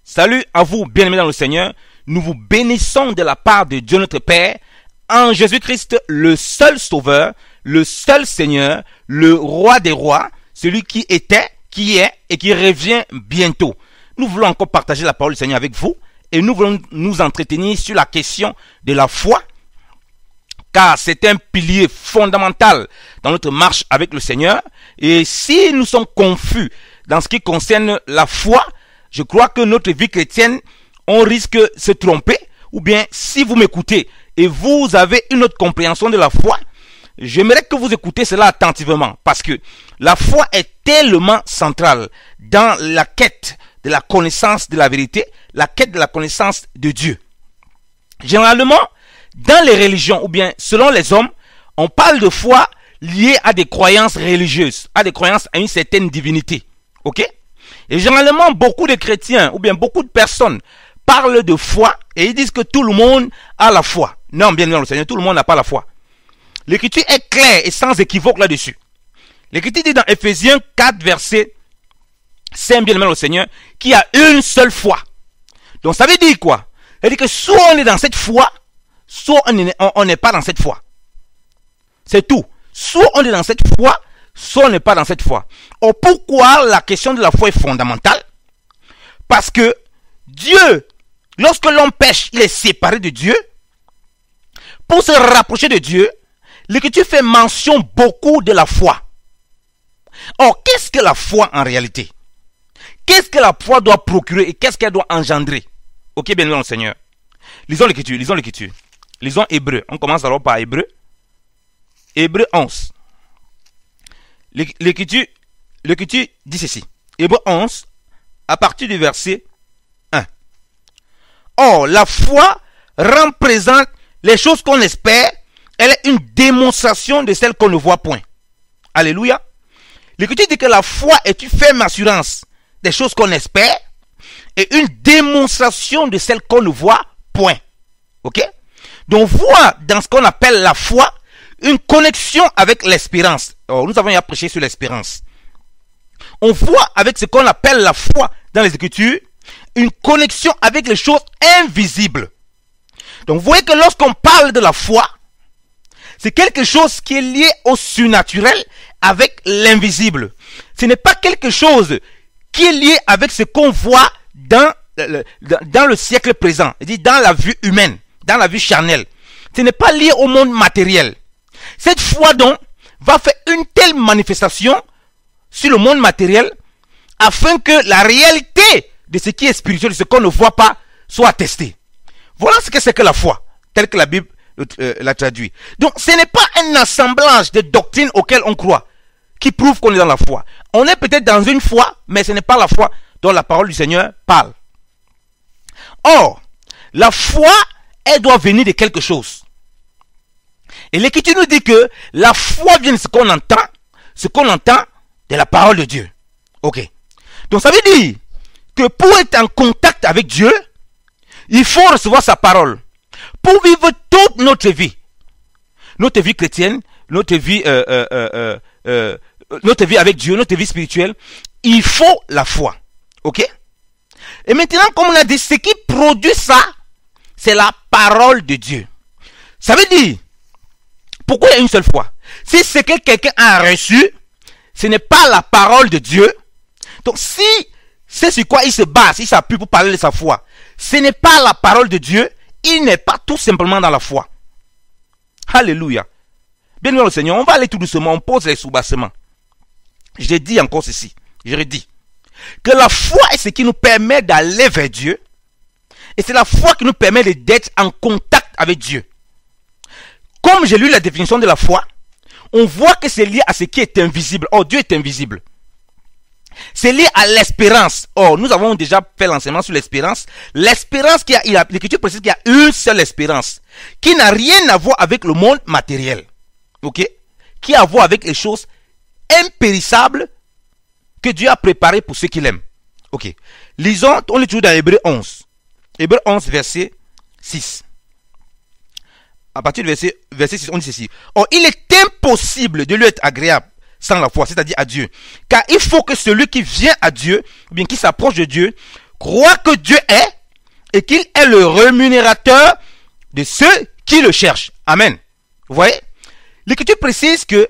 Salut à vous, bien-aimés dans le Seigneur. Nous vous bénissons de la part de Dieu notre Père, en Jésus-Christ, le seul Sauveur, le seul Seigneur, le Roi des rois, celui qui était, qui est et qui revient bientôt. Nous voulons encore partager la parole du Seigneur avec vous et nous voulons nous entretenir sur la question de la foi, car c'est un pilier fondamental dans notre marche avec le Seigneur. Et si nous sommes confus dans ce qui concerne la foi, je crois que notre vie chrétienne, on risque de se tromper. Ou bien, si vous m'écoutez et vous avez une autre compréhension de la foi, j'aimerais que vous écoutez cela attentivement. Parce que la foi est tellement centrale dans la quête de la connaissance de la vérité, la quête de la connaissance de Dieu. Généralement, dans les religions, ou bien selon les hommes, on parle de foi liée à des croyances religieuses, à des croyances à une certaine divinité. Ok? Et généralement, beaucoup de chrétiens, ou bien beaucoup de personnes, parlent de foi et ils disent que tout le monde a la foi. Non, bien dans le Seigneur, tout le monde n'a pas la foi. L'Écriture est claire et sans équivoque là-dessus. L'Écriture dit dans Ephésiens 4, verset 5, bien dans le Seigneur, qu'il y a une seule foi. Donc ça veut dire quoi? Ça veut dire que soit on est dans cette foi, soit on n'est pas dans cette foi. C'est tout. Soit on est dans cette foi, soit on n'est pas dans cette foi. Or, pourquoi la question de la foi est fondamentale? Parce que Dieu, lorsque l'homme pêche, il est séparé de Dieu. Pour se rapprocher de Dieu, l'Écriture fait mention beaucoup de la foi. Or, qu'est-ce que la foi en réalité? Qu'est-ce que la foi doit procurer et qu'est-ce qu'elle doit engendrer? Ok, bien dans le Seigneur. Lisons l'Écriture, lisons l'Écriture. Lisons Hébreu. On commence alors par Hébreu. Hébreu 11. L'Écriture dit ceci. Hébreu 11, à partir du verset 1. Or, la foi rend présente les choses qu'on espère. Elle est une démonstration de celles qu'on ne voit point. Alléluia. L'Écriture dit que la foi est une ferme assurance des choses qu'on espère et une démonstration de celles qu'on ne voit point. Ok? Donc, on voit dans ce qu'on appelle la foi une connexion avec l'espérance. Oh, nous avons déjà prêché sur l'espérance. On voit avec ce qu'on appelle la foi dans les Écritures une connexion avec les choses invisibles. Donc vous voyez que lorsqu'on parle de la foi, c'est quelque chose qui est lié au surnaturel avec l'invisible. Ce n'est pas quelque chose qui est lié avec ce qu'on voit dans le siècle présent, c'est-à-dire dans la vue humaine, dans la vue charnelle. Ce n'est pas lié au monde matériel. Cette foi donc va faire une telle manifestation sur le monde matériel afin que la réalité de ce qui est spirituel, de ce qu'on ne voit pas, soit attestée. Voilà ce que c'est que la foi, telle que la Bible la traduit. Donc ce n'est pas un assemblage de doctrines auxquelles on croit qui prouve qu'on est dans la foi. On est peut-être dans une foi, mais ce n'est pas la foi dont la parole du Seigneur parle. Or, la foi, elle doit venir de quelque chose. Et l'Écriture nous dit que la foi vient de ce qu'on entend de la parole de Dieu. Ok. Donc ça veut dire que pour être en contact avec Dieu, il faut recevoir sa parole. Pour vivre toute notre vie chrétienne, notre vie avec Dieu, notre vie spirituelle, il faut la foi. Ok. Et maintenant, comme on a dit, ce qui produit ça, c'est la parole de Dieu. Ça veut dire, pourquoi il y a une seule foi? Si ce que quelqu'un a reçu, ce n'est pas la parole de Dieu. Donc si c'est sur quoi il se base, il s'appuie pour parler de sa foi, ce n'est pas la parole de Dieu, il n'est pas tout simplement dans la foi. Alléluia. Bien le Seigneur, on va aller tout doucement, on pose les sous-bassements. Je dis encore ceci, je redis, que la foi est ce qui nous permet d'aller vers Dieu, et c'est la foi qui nous permet d'être en contact avec Dieu. Comme j'ai lu la définition de la foi, on voit que c'est lié à ce qui est invisible. Oh, Dieu est invisible. C'est lié à l'espérance. Oh, nous avons déjà fait l'enseignement sur l'espérance. L'espérance l'Écriture précise qu'il y a une seule espérance qui n'a rien à voir avec le monde matériel. Ok? Qui a à voir avec les choses impérissables que Dieu a préparées pour ceux qui l'aiment. Ok. Lisons, on est toujours dans Hébreu 11. Hébreu 11, verset 6. À partir du verset 6, on dit ceci. Or, il est impossible de lui être agréable sans la foi, c'est-à-dire à Dieu. Car il faut que celui qui vient à Dieu, ou bien qui s'approche de Dieu, croit que Dieu est et qu'il est le rémunérateur de ceux qui le cherchent. Amen. Vous voyez? L'Écriture précise que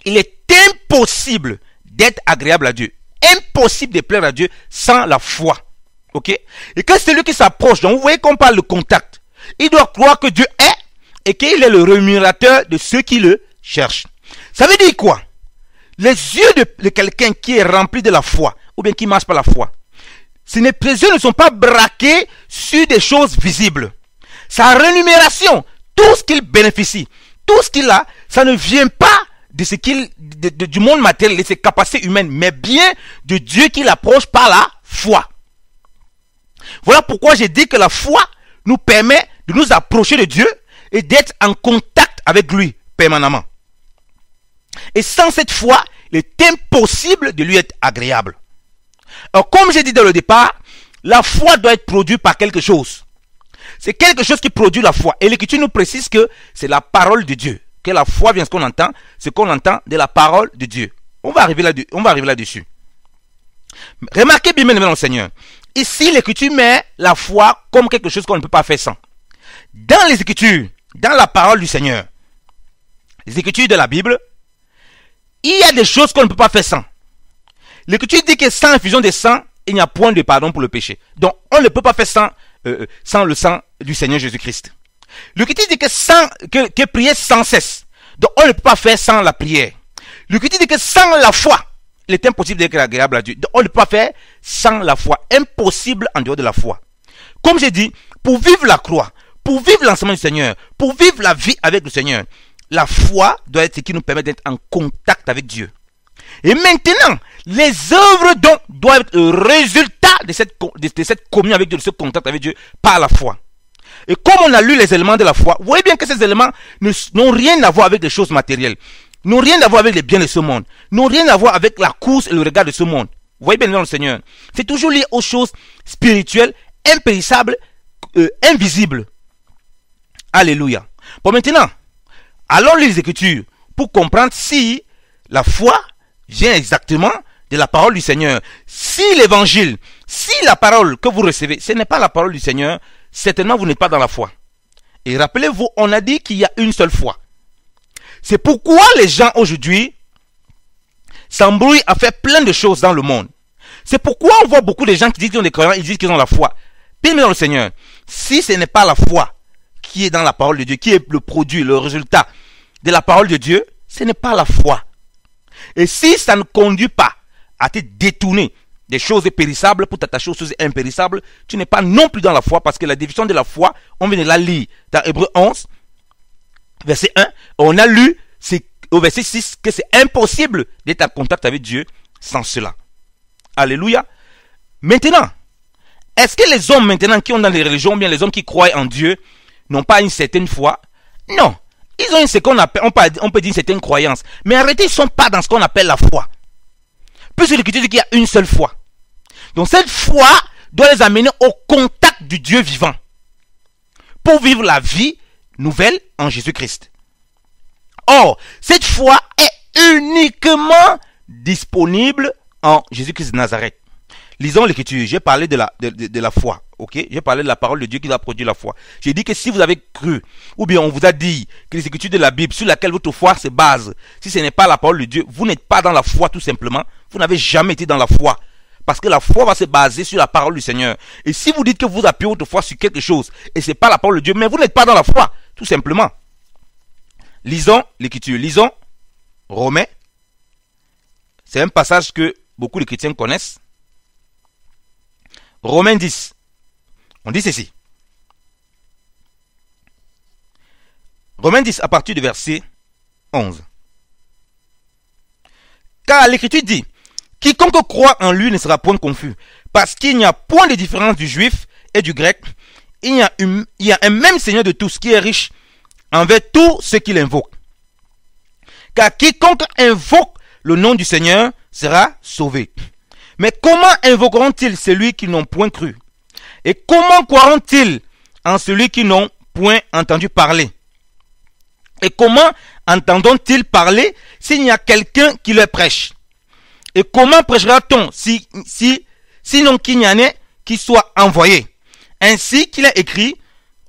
il est impossible d'être agréable à Dieu. Impossible de plaire à Dieu sans la foi. Ok? Et que celui qui s'approche, donc vous voyez qu'on parle de contact, il doit croire que Dieu est et qu'il est le rémunérateur de ceux qui le cherchent. Ça veut dire quoi? Les yeux de quelqu'un qui est rempli de la foi, ou bien qui marche par la foi, ses yeux ne sont pas braqués sur des choses visibles. Sa rémunération, tout ce qu'il bénéficie, tout ce qu'il a, ça ne vient pas de ce du monde matériel, de ses capacités humaines, mais bien de Dieu qui l'approche par la foi. Voilà pourquoi j'ai dit que la foi nous permet de nous approcher de Dieu et d'être en contact avec lui permanemment. Et sans cette foi, il est impossible de lui être agréable. Alors, comme j'ai dit dans le départ, la foi doit être produite par quelque chose. C'est quelque chose qui produit la foi. Et l'Écriture nous précise que c'est la parole de Dieu. Que la foi vient ce qu'on entend de la parole de Dieu. On va arriver là-dessus. Remarquez bien, dans le Seigneur. Ici, l'Écriture met la foi comme quelque chose qu'on ne peut pas faire sans. Dans les Écritures, dans la parole du Seigneur, les Écritures de la Bible, il y a des choses qu'on ne peut pas faire sans. L'Écriture dit que sans infusion de sang, il n'y a point de pardon pour le péché. Donc, on ne peut pas faire sans le sang du Seigneur Jésus-Christ. L'Écriture dit que prier sans cesse. Donc, on ne peut pas faire sans la prière. L'Écriture dit que sans la foi, il est impossible d'être agréable à Dieu. Donc, on ne peut pas faire sans la foi. Impossible en dehors de la foi. Comme j'ai dit, pour vivre la croix, pour vivre l'enseignement du Seigneur, pour vivre la vie avec le Seigneur, la foi doit être ce qui nous permet d'être en contact avec Dieu. Et maintenant, les œuvres doivent être le résultat de cette communion avec Dieu, de ce contact avec Dieu par la foi. Et comme on a lu les éléments de la foi, vous voyez bien que ces éléments n'ont rien à voir avec les choses matérielles, n'ont rien à voir avec les biens de ce monde, n'ont rien à voir avec la course et le regard de ce monde. Vous voyez bien dans le Seigneur. C'est toujours lié aux choses spirituelles, impérissables, invisibles. Alléluia. Bon, maintenant, allons lire les Écritures pour comprendre si la foi vient exactement de la parole du Seigneur. Si l'évangile, si la parole que vous recevez, ce n'est pas la parole du Seigneur, certainement vous n'êtes pas dans la foi. Et rappelez-vous, on a dit qu'il y a une seule foi. C'est pourquoi les gens aujourd'hui s'embrouillent à faire plein de choses dans le monde. C'est pourquoi on voit beaucoup de gens qui disent qu'ils ont des croyants, ils disent qu'ils ont la foi. Bien dans le Seigneur, si ce n'est pas la foi qui est dans la parole de Dieu, qui est le produit, le résultat de la parole de Dieu, ce n'est pas la foi. Et si ça ne conduit pas à te détourner des choses périssables pour t'attacher aux choses impérissables, tu n'es pas non plus dans la foi, parce que la définition de la foi, on vient de la lire dans Hébreux 11, verset 1, on a lu au verset 6 que c'est impossible d'être en contact avec Dieu sans cela. Alléluia. Maintenant, est-ce que les hommes maintenant qui ont dans les religions, bien les hommes qui croient en Dieu, n'ont pas une certaine foi? Non. Ils ont ce qu'on appelle, on peut dire une certaine croyance. Mais en réalité, ils ne sont pas dans ce qu'on appelle la foi. Puisque l'Écriture dit qu'il y a une seule foi. Donc cette foi doit les amener au contact du Dieu vivant. Pour vivre la vie nouvelle en Jésus-Christ. Or, cette foi est uniquement disponible en Jésus-Christ de Nazareth. Lisons l'Écriture. J'ai parlé de la foi. Ok? J'ai parlé de la parole de Dieu qui va produire la foi. J'ai dit que si vous avez cru, ou bien on vous a dit que les Écritures de la Bible sur laquelle votre foi se base, si ce n'est pas la parole de Dieu, vous n'êtes pas dans la foi tout simplement. Vous n'avez jamais été dans la foi. Parce que la foi va se baser sur la parole du Seigneur. Et si vous dites que vous appuyez votre foi sur quelque chose, et ce n'est pas la parole de Dieu, mais vous n'êtes pas dans la foi, tout simplement. Lisons l'Écriture. Lisons Romains. C'est un passage que beaucoup de chrétiens connaissent. Romains 10. On dit ceci. Romains 10 à partir du verset 11. Car l'Écriture dit, quiconque croit en lui ne sera point confus, parce qu'il n'y a point de différence du juif et du grec. Il y a un même Seigneur de tous qui est riche envers tous ceux qui l'invoquent. Car quiconque invoque le nom du Seigneur sera sauvé. Mais comment invoqueront-ils celui qui n'ont point cru? Et comment croiront-ils en celui qui n'ont point entendu parler? Et comment entendront-ils parler s'il y a quelqu'un qui leur prêche? Et comment prêchera-t-on sinon qu'il n'y en ait qui soit envoyé. Ainsi qu'il a écrit,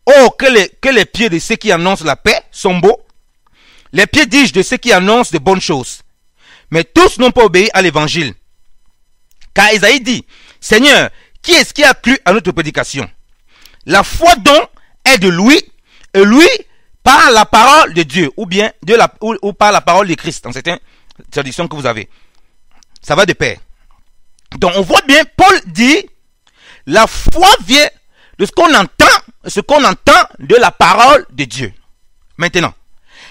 oh, que les pieds de ceux qui annoncent la paix sont beaux, les pieds, dis-je, de ceux qui annoncent de bonnes choses. Mais tous n'ont pas obéi à l'évangile. Car Isaïe dit, Seigneur, qui est-ce qui a cru à notre prédication? La foi donc est de lui, et lui par la parole de Dieu, ou bien ou par la parole de Christ, dans certaines traductions que vous avez. Ça va de pair. Donc on voit bien, Paul dit, la foi vient de ce qu'on entend de la parole de Dieu. Maintenant,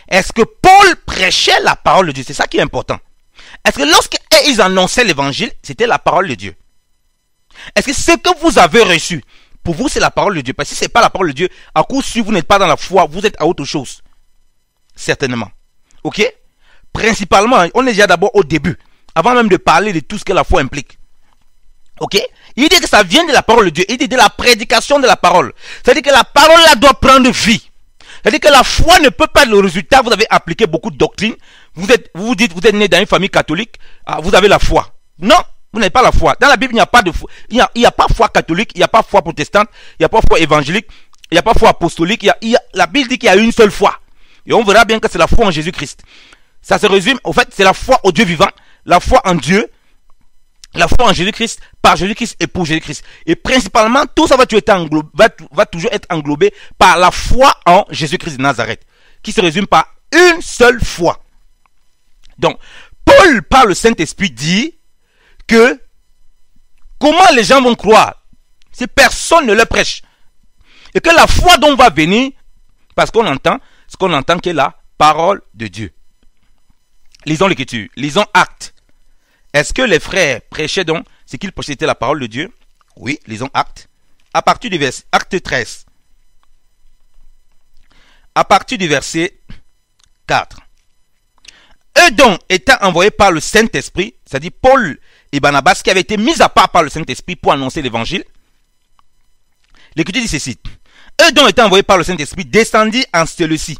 est-ce que Paul prêchait la parole de Dieu? C'est ça qui est important. Est-ce que lorsqu'ils annonçaient l'évangile, c'était la parole de Dieu? Est-ce que ce que vous avez reçu, pour vous, c'est la parole de Dieu? Parce que si ce n'est pas la parole de Dieu, à coup sûr, vous n'êtes pas dans la foi, vous êtes à autre chose. Certainement. Ok? Principalement, on est déjà d'abord au début, avant même de parler de tout ce que la foi implique. Ok? Il dit que ça vient de la parole de Dieu. Il dit de la prédication de la parole. C'est-à-dire que la parole là doit prendre vie. C'est-à-dire que la foi ne peut pas être le résultat. Vous avez appliqué beaucoup de doctrines. Vous vous dites, vous êtes né dans une famille catholique. Vous avez la foi. Non, vous n'avez pas la foi. Dans la Bible, il n'y a pas de foi. Il n'y a pas foi catholique. Il n'y a pas foi protestante. Il n'y a pas foi évangélique. Il n'y a pas foi apostolique. La Bible dit qu'il y a une seule foi. Et on verra bien que c'est la foi en Jésus-Christ. Ça se résume, au fait, c'est la foi au Dieu vivant. La foi en Dieu. La foi en Jésus-Christ, par Jésus-Christ et pour Jésus-Christ. Et principalement, tout ça va toujours être englobé par la foi en Jésus-Christ de Nazareth, qui se résume par une seule foi. Donc, Paul, par le Saint-Esprit, dit que comment les gens vont croire si personne ne leur prêche? Et que la foi dont va venir, parce qu'on entend, ce qu'on entend qui est la parole de Dieu. Lisons l'Écriture, lisons Actes. Est-ce que les frères prêchaient donc ce qu'ils prêchaient était la parole de Dieu? Oui, lisons Actes. À partir du verset Acte 13. À partir du verset 4. Eux donc étant envoyés par le Saint-Esprit, c'est-à-dire Paul et Barnabas qui avaient été mis à part par le Saint-Esprit pour annoncer l'évangile. L'Écriture dit ceci. Eux donc étant envoyés par le Saint-Esprit descendit en Séleucie.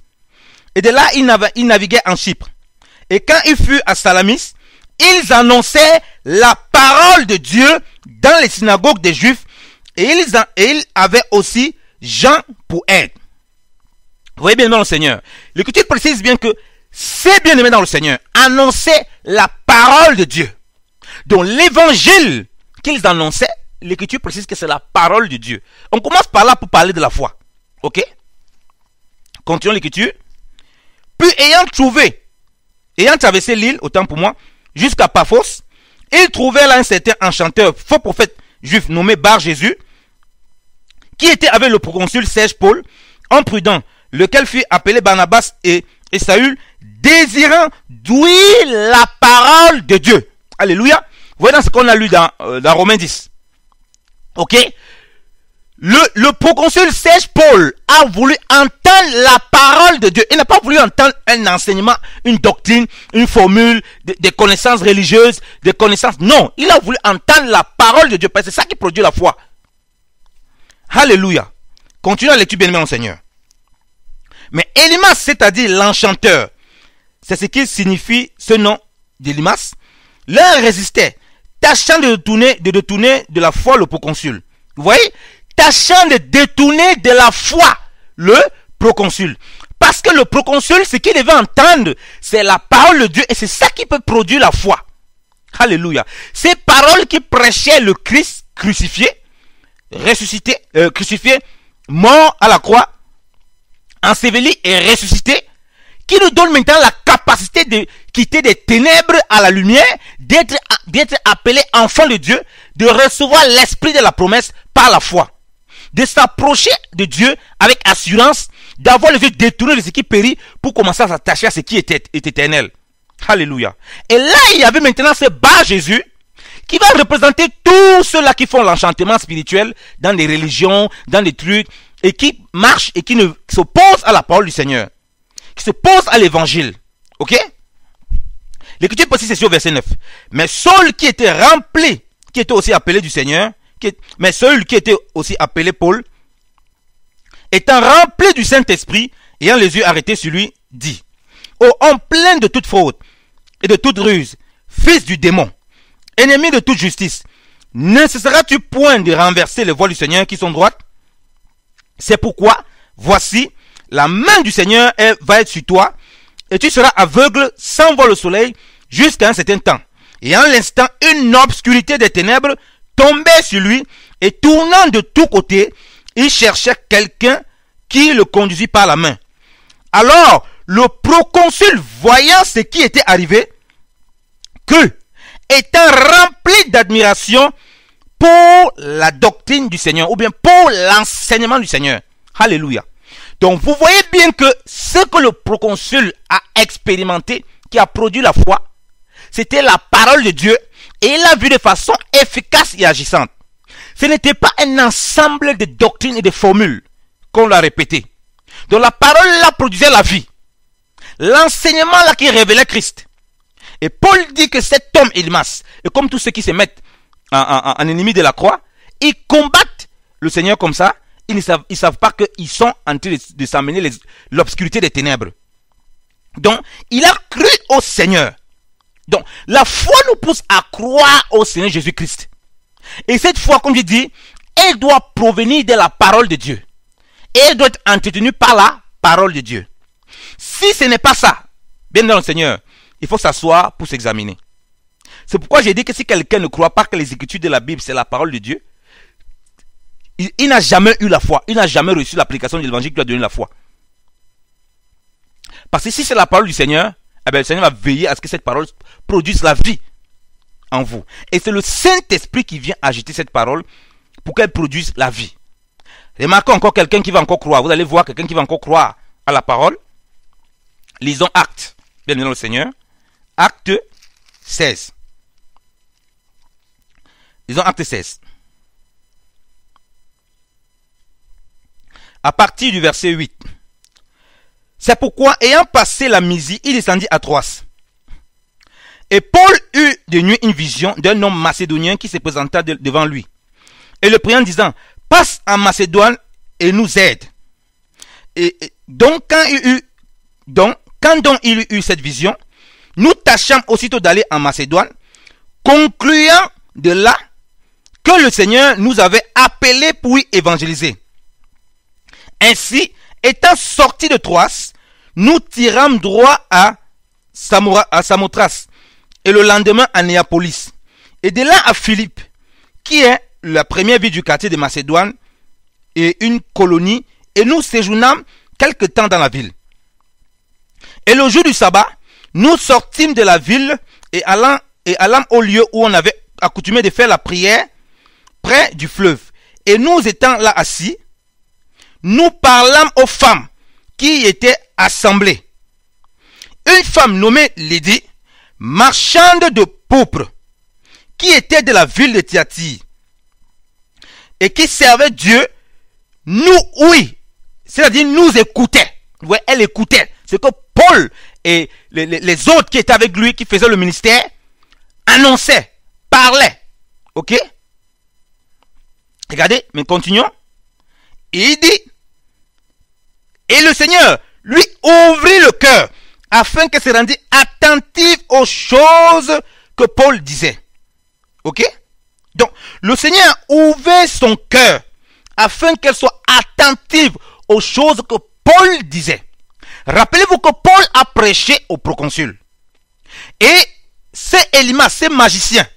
Et de là ils naviguaient en Chypre. Et quand ils furent à Salamis, ils annonçaient la parole de Dieu dans les synagogues des Juifs et ils avaient aussi Jean pour aide. Vous voyez bien dans le Seigneur. L'Écriture précise bien que c'est bien aimé dans le Seigneur. Annoncer la parole de Dieu. Donc l'évangile qu'ils annonçaient, l'Écriture précise que c'est la parole de Dieu. On commence par là pour parler de la foi. Ok? Continuons l'Écriture. Puis ayant traversé l'île, autant pour moi, jusqu'à Paphos, ils trouvèrent là un certain enchanteur, faux prophète juif nommé Bar-Jésus, qui était avec le proconsul Serge Paul, homme prudent, lequel fut appelé Barnabas et Saül, désirant d'ouïr la parole de Dieu. Alléluia. Vous voyez dans ce qu'on a lu dans Romains 10. Ok? Le proconsul Serge Paul a voulu entendre la parole de Dieu. Il n'a pas voulu entendre un enseignement, une doctrine, une formule, des connaissances religieuses, des connaissances. Non, il a voulu entendre la parole de Dieu parce que c'est ça qui produit la foi. Alléluia. Continuons à lecture, bien-aimé mon Seigneur. Mais Élymas, c'est-à-dire l'enchanteur, c'est ce qui signifie ce nom d'Élymas, leur résistait, tâchant de détourner de la foi le proconsul. Vous voyez? Tâchant de détourner de la foi le proconsul. Parce que le proconsul, ce qu'il devait entendre, c'est la parole de Dieu et c'est ça qui peut produire la foi. Alléluia. Ces paroles qui prêchaient le Christ crucifié, ressuscité, crucifié, mort à la croix, enseveli et ressuscité, qui nous donne maintenant la capacité de quitter des ténèbres à la lumière, d'être appelé enfant de Dieu, de recevoir l'esprit de la promesse par la foi, de s'approcher de Dieu avec assurance, d'avoir les yeux détournés de ce qui périt pour commencer à s'attacher à ce qui est éternel. Alléluia. Et là, il y avait maintenant ce Bar-Jésus qui va représenter tous ceux-là qui font l'enchantement spirituel dans des religions, dans des trucs, et qui marchent et qui s'opposent à la parole du Seigneur, qui s'opposent à l'évangile. Ok? L'Écriture précise ceci au verset 9. Mais Saul qui était rempli, qui était aussi appelé du Seigneur, mais Saul qui était aussi appelé Paul, étant rempli du Saint-Esprit, ayant les yeux arrêtés sur lui, dit: ô homme plein de toute faute et de toute ruse, fils du démon, ennemi de toute justice, ne cesseras-tu point de renverser les voies du Seigneur qui sont droites? C'est pourquoi, voici, la main du Seigneur va être sur toi, et tu seras aveugle sans voir le soleil jusqu'à un certain temps. Et en l'instant, une obscurité des ténèbres tombait sur lui, et tournant de tous côtés, il cherchait quelqu'un qui le conduisit par la main. Alors, le proconsul, voyant ce qui était arrivé, crut, étant rempli d'admiration pour la doctrine du Seigneur, ou bien pour l'enseignement du Seigneur. Alléluia. Donc, vous voyez bien que ce que le proconsul a expérimenté, qui a produit la foi, c'était la parole de Dieu, et il l'a vu de façon efficace et agissante. Ce n'était pas un ensemble de doctrines et de formules qu'on l'a répété. Donc la parole là produisait la vie. L'enseignement là qui révélait Christ. Et Paul dit que cet homme Elimas, et comme tous ceux qui se mettent en ennemi de la croix, ils combattent le Seigneur comme ça. Ils ne savent pas qu'ils sont en train de s'amener l'obscurité des ténèbres. Donc il a cru au Seigneur. Donc la foi nous pousse à croire au Seigneur Jésus-Christ. Et cette foi, comme je dis, elle doit provenir de la parole de Dieu. Et elle doit être entretenue par la parole de Dieu. Si ce n'est pas ça, bien dans le Seigneur, il faut s'asseoir pour s'examiner. C'est pourquoi j'ai dit que si quelqu'un ne croit pas que les Écritures de la Bible, c'est la parole de Dieu, il n'a jamais eu la foi. Il n'a jamais reçu l'application de l'évangile qui lui a donné la foi. Parce que si c'est la parole du Seigneur, eh bien, le Seigneur va veiller à ce que cette parole produise la vie en vous. Et c'est le Saint-Esprit qui vient agiter cette parole pour qu'elle produise la vie. Remarquez encore quelqu'un qui va encore croire. Vous allez voir quelqu'un qui va encore croire à la parole. Lisons Actes, bien dans le Seigneur. Acte 16. Lisons Acte 16. À partir du verset 8. C'est pourquoi, ayant passé la Mysie, il descendit à Troas. Et Paul eut de nuit une vision d'un homme macédonien qui se présenta devant lui. Et le priant disant, passe en Macédoine et nous aide. Et donc, quand il eut cette vision, nous tâchâmes aussitôt d'aller en Macédoine, concluant de là que le Seigneur nous avait appelés pour y évangéliser. Ainsi, étant sortis de Troas, nous tirâmes droit à Samothrace, et le lendemain à Néapolis, et de là à Philippe, qui est la première ville du quartier de Macédoine, et une colonie, et nous séjournâmes quelque temps dans la ville. Et le jour du sabbat, nous sortîmes de la ville, et allâmes au lieu où on avait accoutumé de faire la prière, près du fleuve. Et nous étant là assis, nous parlâmes aux femmes qui étaient assemblées. Une femme nommée Lydie, marchande de pourpre, qui était de la ville de Thyatire, et qui servait Dieu, c'est-à-dire nous écoutait. Ouais, elle écoutait ce que Paul et les autres qui étaient avec lui, qui faisaient le ministère, annonçaient, parlaient. Ok? Regardez, mais continuons. Il dit, et le Seigneur lui ouvrit le cœur, afin qu'elle se rendît attentive aux choses que Paul disait. Ok? Donc, le Seigneur ouvrait son cœur, afin qu'elle soit attentive aux choses que Paul disait. Rappelez-vous que Paul a prêché au proconsul. Et ces Elimas, ces magiciens,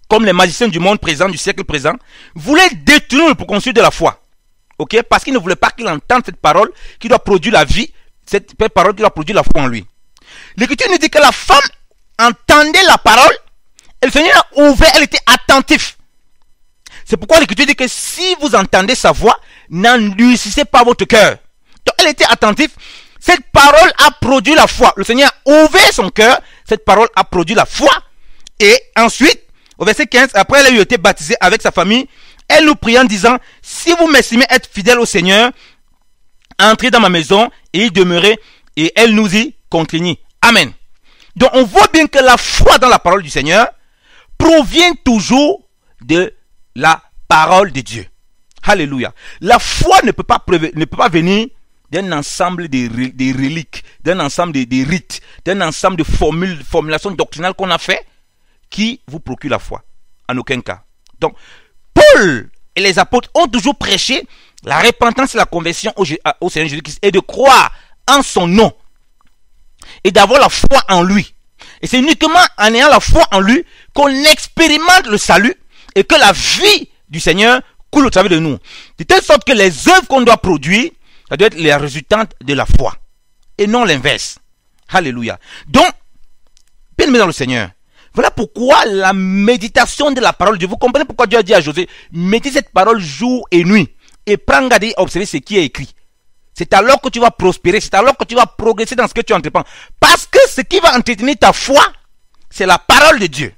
comme les magiciens du monde présent, du siècle présent, voulaient détourner le proconsul de la foi. Ok? Parce qu'ils ne voulaient pas qu'il entende cette parole qui doit produire la vie, cette parole qui doit produire la foi en lui. L'Écriture nous dit que la femme entendait la parole, et le Seigneur a ouvert, elle était attentive. C'est pourquoi l'Écriture dit que si vous entendez sa voix, n'endurcissez pas votre cœur. Donc elle était attentive. Cette parole a produit la foi. Le Seigneur a ouvert son cœur. Cette parole a produit la foi. Et ensuite, au verset 15, après elle a eu été baptisée avec sa famille, elle nous prie en disant, si vous m'estimez être fidèle au Seigneur, entrez dans ma maison et y demeurez. Et elle nous y contraignit. Amen. Donc on voit bien que la foi dans la parole du Seigneur provient toujours de la parole de Dieu. Alléluia. La foi ne peut pas venir d'un ensemble des reliques, d'un ensemble des rites, d'un ensemble de formulations doctrinales qu'on a fait qui vous procure la foi. en aucun cas. Donc, Paul et les apôtres ont toujours prêché la repentance et la conversion au Seigneur Jésus-Christ et de croire en son nom et d'avoir la foi en lui. Et c'est uniquement en ayant la foi en lui qu'on expérimente le salut et que la vie du Seigneur coule au travers de nous. De telle sorte que les œuvres qu'on doit produire, ça doit être les résultantes de la foi et non l'inverse. Alléluia. Donc, bien aimé dans le Seigneur, voilà pourquoi la méditation de la parole de Dieu, vous comprenez pourquoi Dieu a dit à Josué, médite cette parole jour et nuit et prends garde à observer ce qui est écrit. C'est alors que tu vas prospérer, c'est alors que tu vas progresser dans ce que tu entreprends. Parce que ce qui va entretenir ta foi, c'est la parole de Dieu.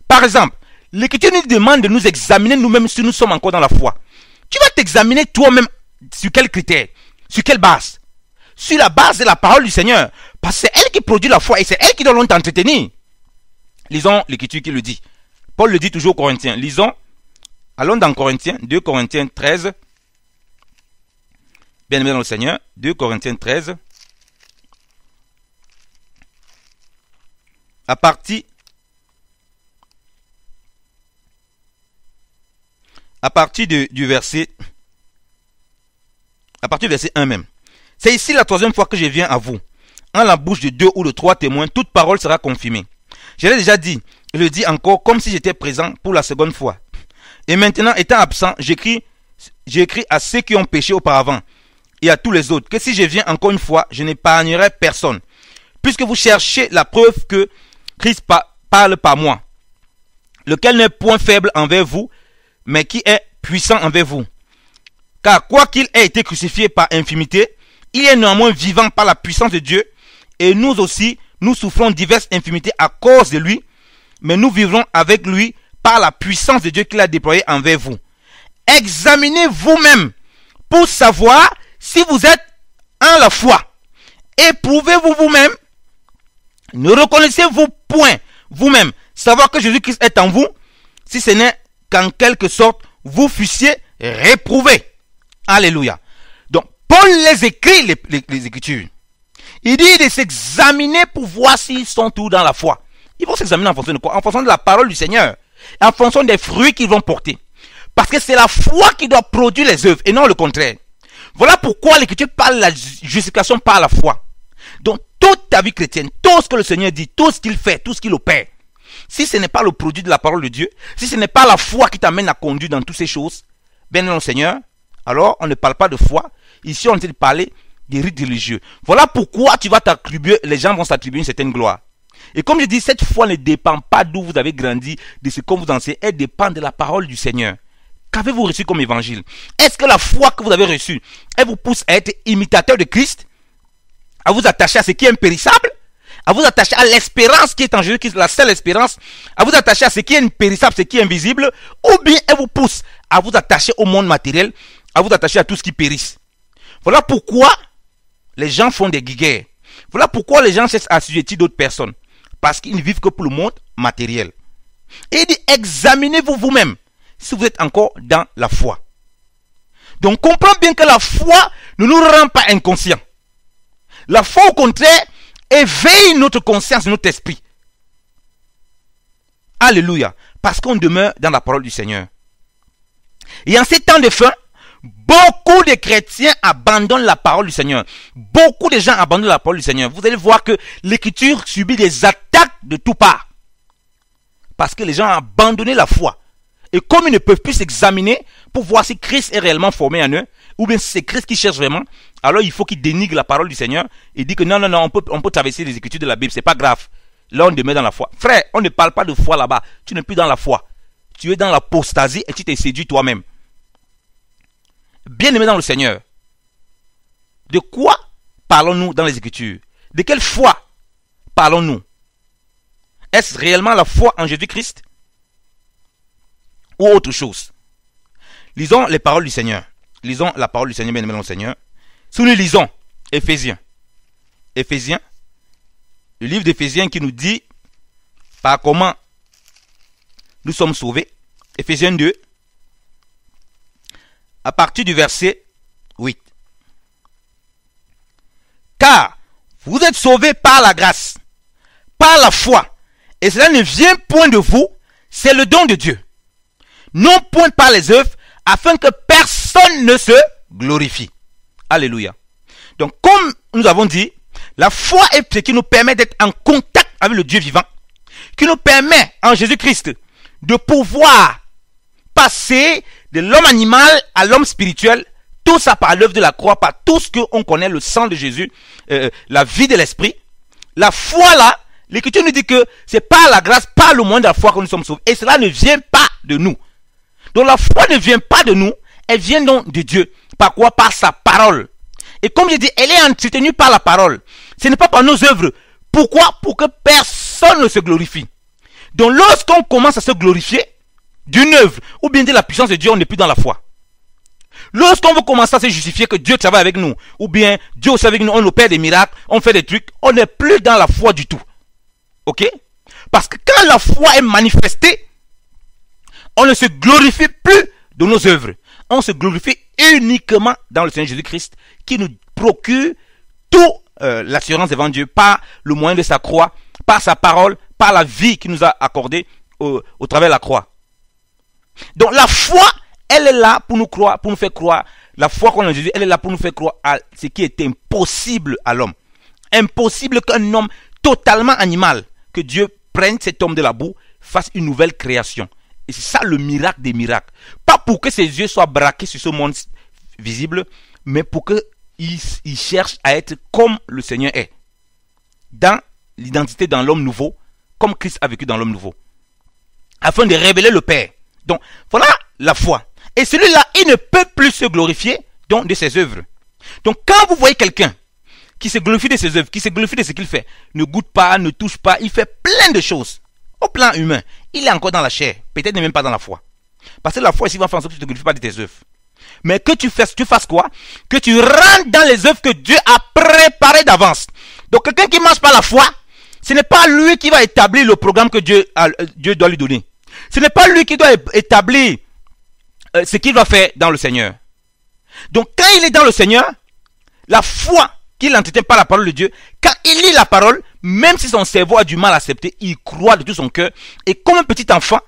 Par exemple, l'Écriture nous demande de nous examiner nous-mêmes si nous sommes encore dans la foi. Tu vas t'examiner toi-même sur quels critères, sur quelle base? Sur la base de la parole du Seigneur. Parce que c'est elle qui produit la foi et c'est elle qui doit t'entretenir. Lisons l'Écriture qui le dit. Paul le dit toujours aux Corinthiens. Lisons, allons dans Corinthiens, 2 Corinthiens 13. Bien aimé dans le Seigneur, 2 Corinthiens 13. À partir du verset 1 même. C'est ici la troisième fois que je viens à vous. En la bouche de 2 ou de 3 témoins, toute parole sera confirmée. Je l'ai déjà dit, et le dis encore comme si j'étais présent pour la seconde fois. Et maintenant, étant absent, j'écris à ceux qui ont péché auparavant et à tous les autres, que si je viens encore une fois, je n'épargnerai personne. Puisque vous cherchez la preuve que Christ parle par moi, lequel n'est point faible envers vous, mais qui est puissant envers vous. Car quoi qu'il ait été crucifié par infimité, il est néanmoins vivant par la puissance de Dieu, et nous aussi, nous souffrons diverses infimités à cause de lui, mais nous vivrons avec lui par la puissance de Dieu qu'il a déployée envers vous. Examinez vous-même pour savoir si vous êtes en la foi. Éprouvez-vous vous-même. Ne reconnaissez-vous point vous-même savoir que Jésus-Christ est en vous, si ce n'est qu'en quelque sorte vous fussiez réprouvés. Alléluia. Donc, Paul les écrit, les Écritures. Il dit de s'examiner pour voir s'ils sont tous dans la foi. Ils vont s'examiner en fonction de quoi? En fonction de la parole du Seigneur. En fonction des fruits qu'ils vont porter. Parce que c'est la foi qui doit produire les œuvres et non le contraire. Voilà pourquoi l'Écriture parle de la justification par la foi. Donc, toute ta vie chrétienne, tout ce que le Seigneur dit, tout ce qu'il fait, tout ce qu'il opère, si ce n'est pas le produit de la parole de Dieu, si ce n'est pas la foi qui t'amène à conduire dans toutes ces choses, bien non, Seigneur, alors on ne parle pas de foi. Ici, on est en train de parler des rites religieux. Voilà pourquoi tu vas t'attribuer, les gens vont s'attribuer une certaine gloire. Et comme je dis, cette foi ne dépend pas d'où vous avez grandi, de ce qu'on vous enseigne, elle dépend de la parole du Seigneur. Qu'avez-vous reçu comme évangile? Est-ce que la foi que vous avez reçue, elle vous pousse à être imitateur de Christ? À vous attacher à ce qui est impérissable? À vous attacher à l'espérance qui est en Jésus-Christ, la seule espérance? À vous attacher à ce qui est impérissable, ce qui est invisible? Ou bien elle vous pousse à vous attacher au monde matériel, à vous attacher à tout ce qui périsse? Voilà pourquoi les gens font des guéguerres. Voilà pourquoi les gens cherchent à assujettir d'autres personnes. Parce qu'ils ne vivent que pour le monde matériel. Et il dit, examinez-vous vous-même si vous êtes encore dans la foi. Donc, comprends bien que la foi ne nous rend pas inconscients. La foi, au contraire, éveille notre conscience, notre esprit. Alléluia. Parce qu'on demeure dans la parole du Seigneur. Et en ces temps de fin, beaucoup de chrétiens abandonnent la parole du Seigneur. Beaucoup de gens abandonnent la parole du Seigneur. Vous allez voir que l'Écriture subit des attaques de toutes parts. Parce que les gens ont abandonné la foi. Et comme ils ne peuvent plus s'examiner pour voir si Christ est réellement formé en eux, ou bien si c'est Christ qui cherche vraiment, alors il faut qu'ils dénigrent la parole du Seigneur et disent que non, on peut traverser les Écritures de la Bible, c'est pas grave. Là, on demeure dans la foi. Frère, on ne parle pas de foi là-bas. Tu n'es plus dans la foi. Tu es dans l'apostasie et tu t'es séduit toi-même. Bien-aimé dans le Seigneur, de quoi parlons-nous dans les Écritures? De quelle foi parlons-nous? Est-ce réellement la foi en Jésus-Christ? Ou autre chose? Lisons les paroles du Seigneur. Lisons la parole du Seigneur, bien-aimé dans le Seigneur. Si nous lisons Éphésiens, le livre d'Éphésiens qui nous dit par comment nous sommes sauvés. Éphésiens 2, à partir du verset 8. Car vous êtes sauvés par la grâce, par la foi, et cela ne vient point de vous, c'est le don de Dieu. non point par les œuvres, afin que personne ne se glorifie. Alléluia. Donc, comme nous avons dit, la foi est ce qui nous permet d'être en contact avec le Dieu vivant, qui nous permet, en Jésus-Christ, de pouvoir passer de l'homme animal à l'homme spirituel, tout ça par l'œuvre de la croix, par tout ce qu'on connaît, le sang de Jésus, la vie de l'esprit. La foi là, l'Écriture nous dit que c'est par la grâce, par le moyen de la foi que nous sommes sauvés. Et cela ne vient pas de nous. Donc la foi ne vient pas de nous, elle vient donc de Dieu. Par quoi? Par sa parole. Et comme je dis, elle est entretenue par la parole. Ce n'est pas par nos œuvres. Pourquoi? Pour que personne ne se glorifie. Donc lorsqu'on commence à se glorifier d'une œuvre, ou bien de la puissance de Dieu, on n'est plus dans la foi. Lorsqu'on veut commencer à se justifier que Dieu travaille avec nous, ou bien Dieu aussi avec nous, on opère des miracles, on fait des trucs, on n'est plus dans la foi du tout. Ok? Parce que quand la foi est manifestée, on ne se glorifie plus de nos œuvres. On se glorifie uniquement dans le Seigneur Jésus-Christ, qui nous procure toute l'assurance devant Dieu par le moyen de sa croix, par sa parole, par la vie qu'il nous a accordée au travers de la croix. Donc la foi, elle est là pour nous croire, pour nous faire croire. La foi qu'on a en Jésus, elle est là pour nous faire croire à ce qui est impossible à l'homme. Impossible qu'un homme totalement animal, que Dieu prenne cet homme de la boue, fasse une nouvelle création. Et c'est ça le miracle des miracles. Pas pour que ses yeux soient braqués sur ce monde visible, mais pour qu'il cherche à être comme le Seigneur est. Dans l'identité dans l'homme nouveau, comme Christ a vécu dans l'homme nouveau. Afin de révéler le Père. Donc, voilà la foi. Et celui-là, il ne peut plus se glorifier donc, de ses œuvres. Donc, quand vous voyez quelqu'un qui se glorifie de ses œuvres, qui se glorifie de ce qu'il fait, ne goûte pas, ne touche pas, il fait plein de choses. Au plan humain, il est encore dans la chair, peut-être même pas dans la foi. Parce que la foi ici va faire en sorte que tu ne te glorifies pas de tes œuvres. Mais que tu fasses quoi? Que tu rentres dans les œuvres que Dieu a préparées d'avance. Donc, quelqu'un qui ne marche pas la foi, ce n'est pas lui qui va établir le programme que Dieu doit lui donner. Ce n'est pas lui qui doit établir ce qu'il va faire dans le Seigneur. Donc quand il est dans le Seigneur, la foi qu'il entretient par la parole de Dieu, quand il lit la parole, même si son cerveau a du mal à accepter, il croit de tout son cœur. Et comme un petit enfant,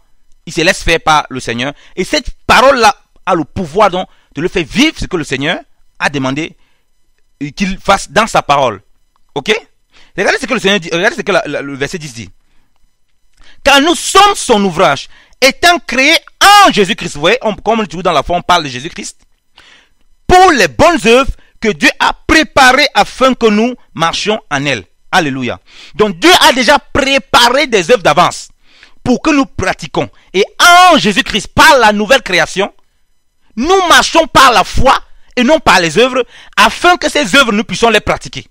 il se laisse faire par le Seigneur. Et cette parole-là a le pouvoir donc de le faire vivre ce que le Seigneur a demandé qu'il fasse dans sa parole. Ok? Regardez ce que le Seigneur dit, regardez ce que le verset 10 dit. Car nous sommes son ouvrage, étant créés en Jésus-Christ. Vous voyez, comme toujours dans la foi, on parle de Jésus-Christ. Pour les bonnes œuvres que Dieu a préparées afin que nous marchions en elles. Alléluia. Donc Dieu a déjà préparé des œuvres d'avance pour que nous pratiquons. Et en Jésus-Christ, par la nouvelle création, nous marchons par la foi et non par les œuvres, afin que ces œuvres, nous puissions les pratiquer.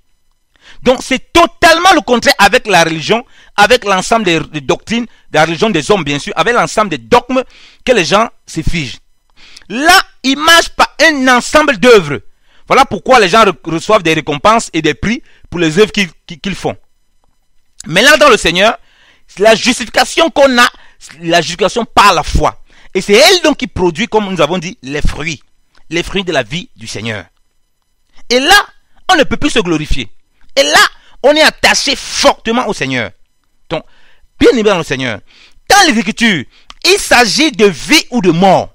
Donc c'est totalement le contraire avec la religion, avec l'ensemble des doctrines, de la religion des hommes bien sûr, avec l'ensemble des dogmes que les gens se figent. Là, ils marchent par un ensemble d'œuvres. Voilà pourquoi les gens reçoivent des récompenses et des prix pour les œuvres qu'ils font. Mais là, dans le Seigneur, la justification qu'on a, la justification par la foi. Et c'est elle donc qui produit, comme nous avons dit, les fruits de la vie du Seigneur. Et là, on ne peut plus se glorifier. Et là, on est attaché fortement au Seigneur. Donc, bien aimé dans le Seigneur, dans les Écritures, il s'agit de vie ou de mort.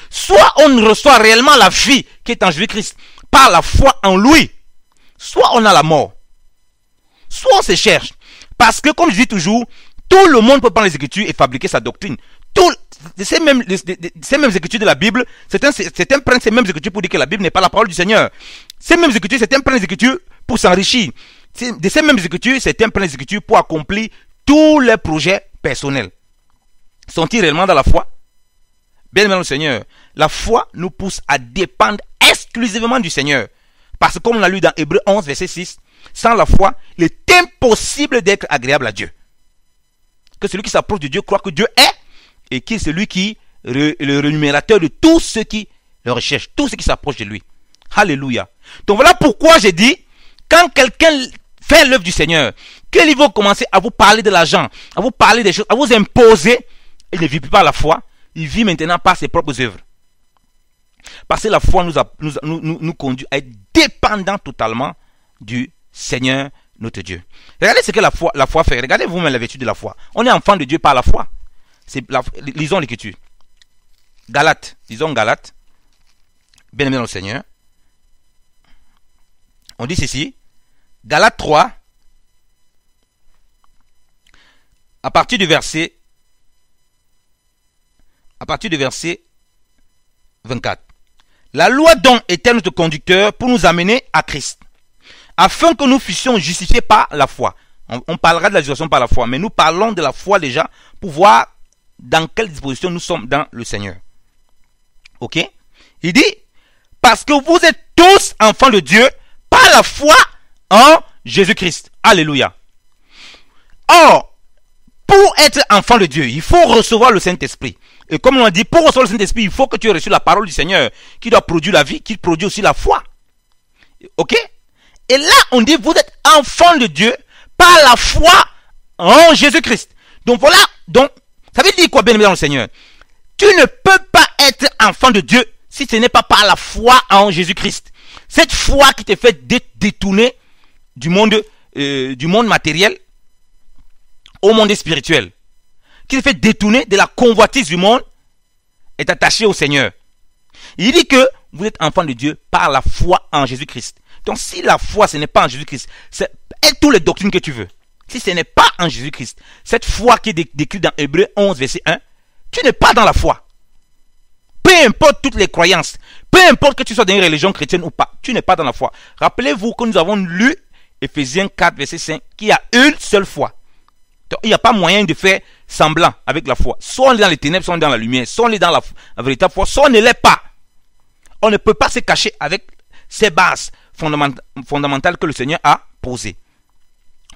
Soit on reçoit réellement la vie qui est en Jésus-Christ par la foi en lui, soit on a la mort. Soit on se cherche. Parce que, comme je dis toujours, tout le monde peut prendre les Écritures et fabriquer sa doctrine. Ces mêmes Écritures de la Bible, certains prennent ces mêmes Écritures pour dire que la Bible n'est pas la parole du Seigneur. Ces mêmes Écritures, certains prennent les Écritures pour s'enrichir. De ces mêmes Écritures, certains prennent les Écritures pour accomplir tous leurs projets personnels. Sont-ils réellement dans la foi? Bien aimé dans le Seigneur, la foi nous pousse à dépendre exclusivement du Seigneur. Parce que comme on l'a lu dans Hébreux 11, verset 6, sans la foi, il est impossible d'être agréable à Dieu. Que celui qui s'approche de Dieu croit que Dieu est, et qui est celui qui est le rémunérateur de tous ceux qui le recherchent, tous ceux qui s'approchent de lui. Alléluia. Donc voilà pourquoi j'ai dit, quand quelqu'un fait l'œuvre du Seigneur, qu'il va commencer à vous parler de l'argent, à vous parler des choses, à vous imposer, il ne vit plus par la foi, il vit maintenant par ses propres œuvres. Parce que la foi nous conduit à être dépendants totalement du Seigneur notre Dieu. Regardez ce que la foi fait. Regardez vous-même la vertu de la foi. On est enfant de Dieu par la foi. Lisons l'Écriture. Galates, disons Galates, bien aimé dans le Seigneur. On dit ceci, Galates 3, à partir du verset 24. La loi donc était notre conducteur pour nous amener à Christ, afin que nous fussions justifiés par la foi. On parlera de la justification par la foi, mais nous parlons de la foi déjà pour voir dans quelle disposition nous sommes dans le Seigneur. Ok? Il dit, parce que vous êtes tous enfants de Dieu par la foi en Jésus-Christ. Alléluia. Or, pour être enfant de Dieu, il faut recevoir le Saint-Esprit. Et comme on a dit, pour recevoir le Saint-Esprit, il faut que tu aies reçu la parole du Seigneur, qui doit produire la vie, qui produit aussi la foi. Ok? Et là, on dit, vous êtes enfants de Dieu par la foi en Jésus-Christ. Donc voilà, donc, ça veut dire quoi, bien aimé dans le Seigneur? Tu ne peux pas être enfant de Dieu si ce n'est pas par la foi en Jésus-Christ. Cette foi qui te fait détourner du monde matériel au monde spirituel, qui te fait détourner de la convoitise du monde, est attachée au Seigneur. Il dit que vous êtes enfant de Dieu par la foi en Jésus-Christ. Donc si la foi ce n'est pas en Jésus-Christ, c'est toutes les doctrines que tu veux. Si ce n'est pas en Jésus-Christ, cette foi qui est décrite dans Hébreux 11 verset 1, tu n'es pas dans la foi. Peu importe toutes les croyances, peu importe que tu sois dans une religion chrétienne ou pas, tu n'es pas dans la foi. Rappelez-vous que nous avons lu Ephésiens 4 verset 5, qu'il y a une seule foi. Donc, il n'y a pas moyen de faire semblant avec la foi. Soit on est dans les ténèbres, soit on est dans la lumière, soit on est dans la véritable foi, soit on ne l'est pas. On ne peut pas se cacher avec ces bases fondamentales que le Seigneur a posées.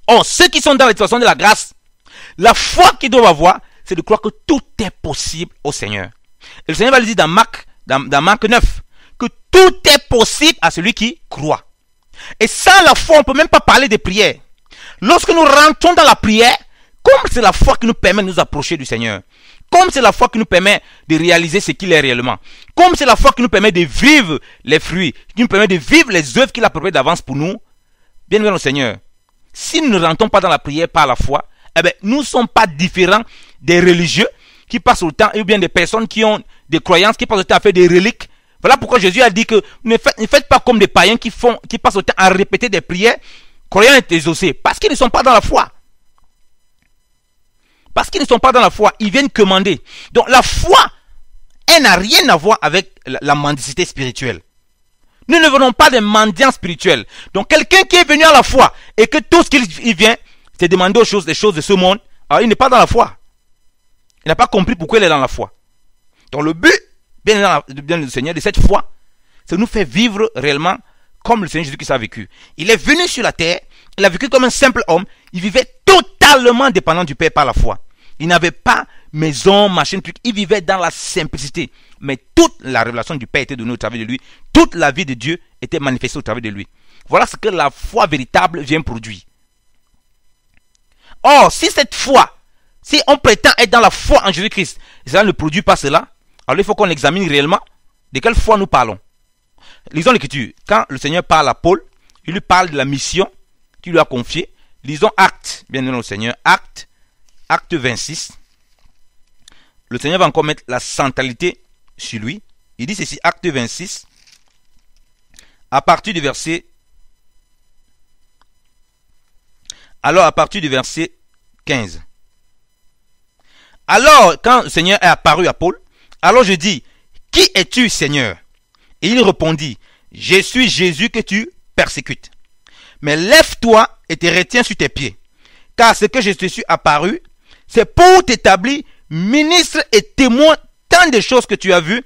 Or, ceux qui sont dans la situation de la grâce, la foi qu'ils doivent avoir, c'est de croire que tout est possible au Seigneur. Et le Seigneur va le dire dans Marc 9, que tout est possible à celui qui croit. Et sans la foi, on ne peut même pas parler de prière. Lorsque nous rentrons dans la prière, comme c'est la foi qui nous permet de nous approcher du Seigneur, comme c'est la foi qui nous permet de réaliser ce qu'il est réellement, comme c'est la foi qui nous permet de vivre les fruits, qui nous permet de vivre les œuvres qu'il a préparées d'avance pour nous, bien aimé le Seigneur, si nous ne rentrons pas dans la prière par la foi, eh bien, nous ne sommes pas différents des religieux qui passent le temps, ou bien des personnes qui ont des croyances, qui passent le temps à faire des reliques. Voilà pourquoi Jésus a dit que ne faites pas comme des païens qui passent le temps à répéter des prières, croyant être exaucés, parce qu'ils ne sont pas dans la foi. Parce qu'ils ne sont pas dans la foi, ils viennent commander. Donc la foi, elle n'a rien à voir avec la mendicité spirituelle. Nous ne venons pas des mendiants spirituels. Donc quelqu'un qui est venu à la foi et que tout ce qu'il vient, c'est demander des choses de ce monde, alors il n'est pas dans la foi. Il n'a pas compris pourquoi il est dans la foi. Donc le but, bien le Seigneur, de cette foi, c'est de nous faire vivre réellement comme le Seigneur Jésus-Christ a vécu. Il est venu sur la terre, il a vécu comme un simple homme, il vivait totalement dépendant du Père par la foi. Il n'avait pas maison, machine, truc, il vivait dans la simplicité. Mais toute la révélation du Père était donnée au travers de lui, toute la vie de Dieu était manifestée au travers de lui. Voilà ce que la foi véritable vient produire. Or, si cette foi, si on prétend être dans la foi en Jésus-Christ, et ça ne produit pas cela, alors il faut qu'on examine réellement de quelle foi nous parlons. Lisons l'Écriture. Quand le Seigneur parle à Paul, il lui parle de la mission qu'il lui a confiée. Lisons Actes, bien aimé le Seigneur, Acte 26. Le Seigneur va encore mettre la centralité sur lui. Il dit ceci, Acte 26, à partir du verset... Alors, à partir du verset 15. Alors, quand le Seigneur est apparu à Paul, alors je dis, qui es-tu, Seigneur? Et il répondit, je suis Jésus que tu persécutes. Mais lève-toi et te retiens sur tes pieds. Car ce que je te suis apparu, c'est pour t'établir ministre et témoin tant de choses que tu as vues,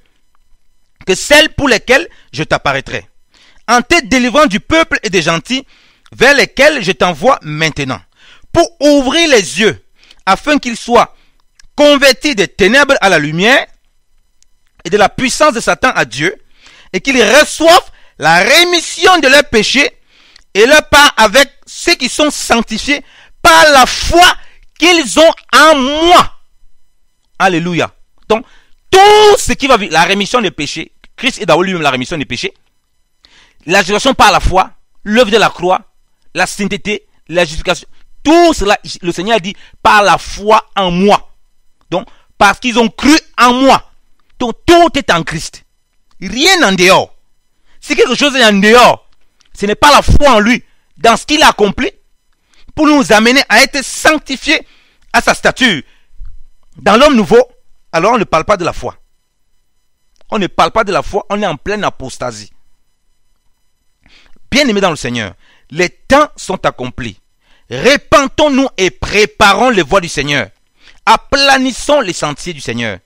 que celles pour lesquelles je t'apparaîtrai. En te délivrant du peuple et des gentils, vers lesquels je t'envoie maintenant. Pour ouvrir les yeux, afin qu'ils soient convertis des ténèbres à la lumière, et de la puissance de Satan à Dieu, et qu'ils reçoivent la rémission de leurs péchés, et leur part avec ceux qui sont sanctifiés par la foi qu'ils ont en moi. Alléluia. Donc, tout ce qui va vivre, la rémission des péchés, Christ est d'abord lui-même la rémission des péchés, la justification par la foi, l'œuvre de la croix, la sainteté, la justification, tout cela, le Seigneur a dit, par la foi en moi. Donc, parce qu'ils ont cru en moi. Donc tout est en Christ. Rien en dehors. Si quelque chose est en dehors, ce n'est pas la foi en lui, dans ce qu'il a accompli, pour nous amener à être sanctifiés à sa stature. Dans l'homme nouveau, alors on ne parle pas de la foi. On ne parle pas de la foi, on est en pleine apostasie. Bien-aimés dans le Seigneur, les temps sont accomplis. Repentons-nous et préparons les voies du Seigneur. Aplanissons les sentiers du Seigneur.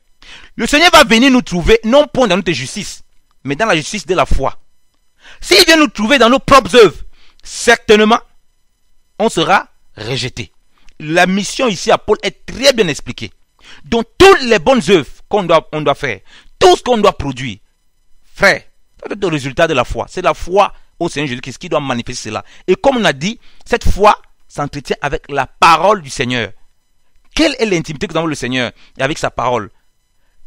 Le Seigneur va venir nous trouver, non point dans notre justice, mais dans la justice de la foi. S'il vient nous trouver dans nos propres œuvres, certainement, on sera rejeté. La mission ici à Paul est très bien expliquée. Donc, toutes les bonnes œuvres qu'on doit faire, tout ce qu'on doit produire, frère, c'est le résultat de la foi. C'est la foi au Seigneur Jésus-Christ qui doit manifester cela. Et comme on a dit, cette foi s'entretient avec la parole du Seigneur. Quelle est l'intimité que nous avons avec le Seigneur et avec sa parole?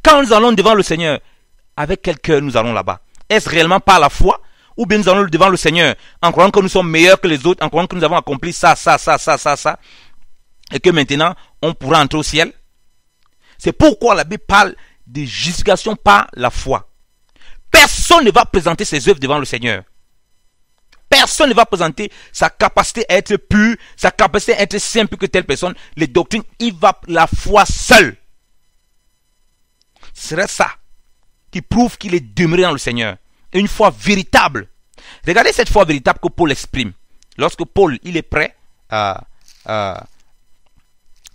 Quand nous allons devant le Seigneur, avec quel cœur nous allons là-bas? Est-ce réellement par la foi? Ou bien nous allons devant le Seigneur en croyant que nous sommes meilleurs que les autres, en croyant que nous avons accompli ça, et que maintenant on pourra entrer au ciel? C'est pourquoi la Bible parle de justification par la foi. Personne ne va présenter ses œuvres devant le Seigneur. Personne ne va présenter sa capacité à être pur, sa capacité à être simple que telle personne. Les doctrines, il va la foi seule. Ce serait ça qui prouve qu'il est demeuré dans le Seigneur. Une foi véritable. Regardez cette foi véritable que Paul exprime. Lorsque Paul, il est prêt à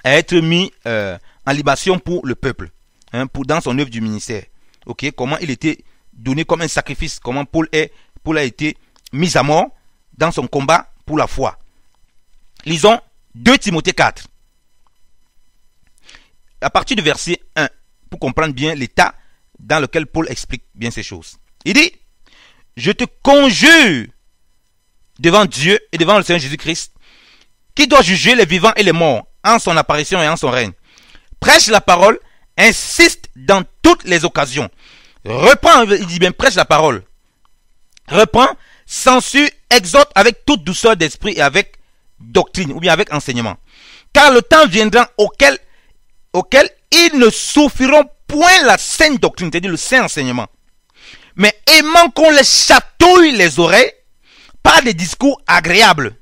être mis en libation pour le peuple, dans son œuvre du ministère. Okay? Comment il était donné comme un sacrifice, comment Paul a été mis à mort dans son combat pour la foi. Lisons 2 Timothée 4. À partir du verset 1, pour comprendre bien l'état dans lequel Paul explique bien ces choses. Il dit, je te conjure devant Dieu et devant le Seigneur Jésus-Christ, qui doit juger les vivants et les morts en son apparition et en son règne. Prêche la parole, insiste dans toutes les occasions. Reprends, il dit bien, prêche la parole. Reprends, censure, exhorte avec toute douceur d'esprit et avec doctrine, ou bien avec enseignement. Car le temps viendra auquel ils ne souffriront point la saine doctrine, c'est-à-dire le saint enseignement, mais aimant qu'on les chatouille les oreilles par des discours agréables.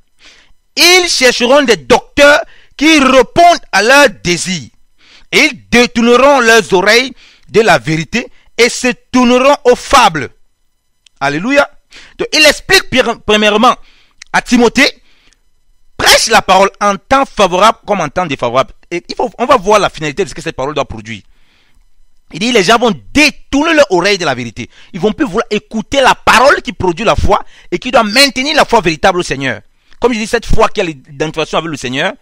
Ils chercheront des docteurs qui répondent à leurs désirs. Et ils détourneront leurs oreilles de la vérité et se tourneront aux fables. Alléluia. Donc, il explique premièrement à Timothée, prêche la parole en temps favorable comme en temps défavorable. Et on va voir la finalité de ce que cette parole doit produire. Il dit, les gens vont détourner leur oreille de la vérité. Ils vont plus vouloir écouter la parole qui produit la foi et qui doit maintenir la foi véritable au Seigneur. Comme je dis, cette foi qui a l'identification avec le Seigneur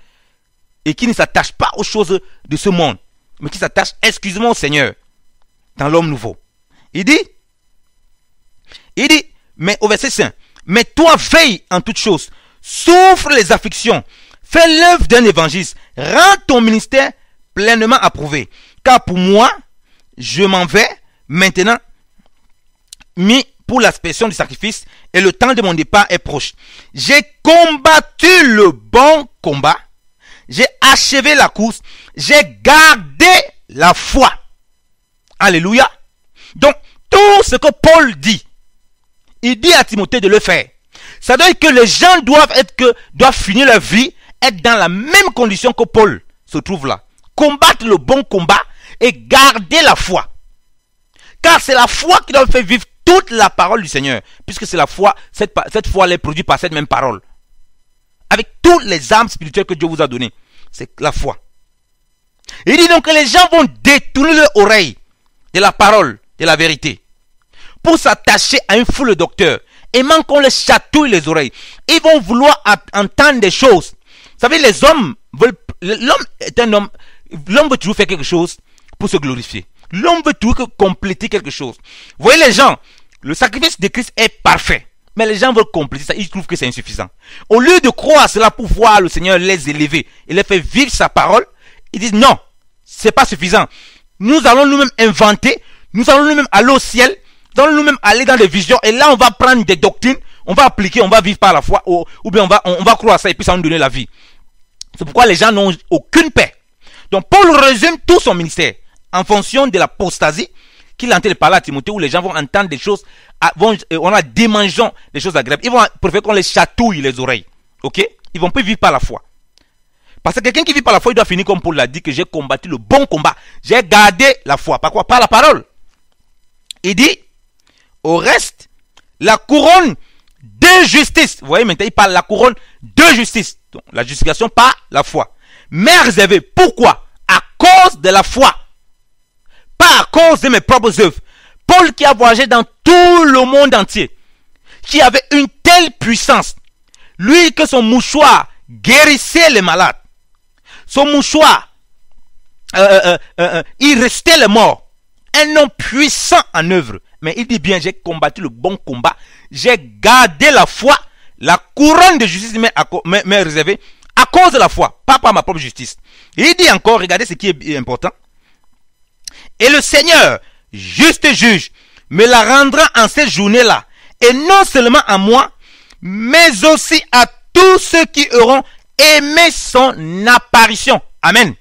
et qui ne s'attache pas aux choses de ce monde, mais qui s'attache exclusivement au Seigneur dans l'homme nouveau. Il dit, mais au verset 5, mais toi veille en toutes choses, souffre les afflictions, fais l'œuvre d'un évangéliste, rends ton ministère pleinement approuvé. Car pour moi, je m'en vais maintenant, mis pour l'expression du sacrifice, et le temps de mon départ est proche. J'ai combattu le bon combat, j'ai achevé la course, j'ai gardé la foi. Alléluia. Donc, tout ce que Paul dit, il dit à Timothée de le faire. Ça veut dire que les gens doivent finir leur vie, être dans la même condition que Paul se trouve là. Combattre le bon combat et garder la foi. Car c'est la foi qui doit faire vivre toute la parole du Seigneur. Puisque c'est la foi, cette foi elle est produite par cette même parole. Avec toutes les armes spirituelles que Dieu vous a données. C'est la foi. Il dit donc que les gens vont détourner leur oreille de la parole, de la vérité, pour s'attacher à un fou le docteur. Et même qu'on les chatouille les oreilles. Ils vont vouloir entendre des choses. Vous savez, les hommes veulent... L'homme est un homme... L'homme veut toujours faire quelque chose pour se glorifier. L'homme veut toujours compléter quelque chose. Vous voyez les gens, le sacrifice de Christ est parfait. Mais les gens veulent compléter ça, ils trouvent que c'est insuffisant. Au lieu de croire à cela pour voir le Seigneur les élever et les faire vivre sa parole, ils disent non, c'est pas suffisant. Nous allons nous-mêmes inventer, nous allons nous-mêmes aller au ciel, nous allons nous-mêmes aller dans des visions et là on va prendre des doctrines, on va appliquer, on va vivre par la foi ou bien on va croire à ça et puis ça va nous donner la vie. C'est pourquoi les gens n'ont aucune paix. Donc Paul résume tout son ministère en fonction de l'apostasie qu'il est en train de parler à Timothée, où les gens vont entendre des choses, on a démangeant des choses agréables. Ils vont préférer qu'on les chatouille les oreilles. Ok? Ils vont plus vivre par la foi. Parce que quelqu'un qui vit par la foi, il doit finir comme Paul l'a dit, que j'ai combattu le bon combat. J'ai gardé la foi. Par quoi? Par la parole. Il dit, au reste, la couronne de justice. Vous voyez maintenant, il parle de la couronne de justice. Donc, la justification par la foi. Mais réservée. Pourquoi? À cause de la foi. Pas à cause de mes propres œuvres. Paul qui a voyagé dans tout le monde entier, qui avait une telle puissance, lui que son mouchoir guérissait les malades, son mouchoir, il restait les morts, un homme puissant en œuvre, mais il dit bien, j'ai combattu le bon combat, j'ai gardé la foi, la couronne de justice m'est réservée à cause de la foi, pas par ma propre justice. Et il dit encore, regardez ce qui est important, et le Seigneur, juste juge, me la rendra en cette journée-là, et non seulement à moi, mais aussi à tous ceux qui auront aimé son apparition. Amen.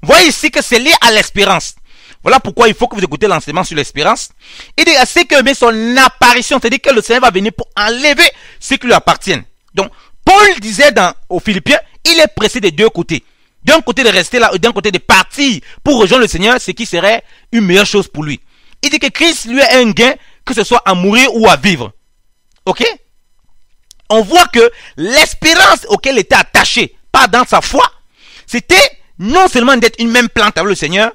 Vous voyez ici que c'est lié à l'espérance. Voilà pourquoi il faut que vous écoutez l'enseignement sur l'espérance. Il dit à ceux qui ont aimé son apparition, c'est-à-dire que le Seigneur va venir pour enlever ceux qui lui appartiennent. Donc, Paul disait aux Philippiens, il est pressé des deux côtés. D'un côté de rester là, d'un côté de partir pour rejoindre le Seigneur, ce qui serait une meilleure chose pour lui. Il dit que Christ lui a un gain, que ce soit à mourir ou à vivre. Ok? On voit que l'espérance auquel il était attaché, pas dans sa foi, c'était non seulement d'être une même plante avec le Seigneur,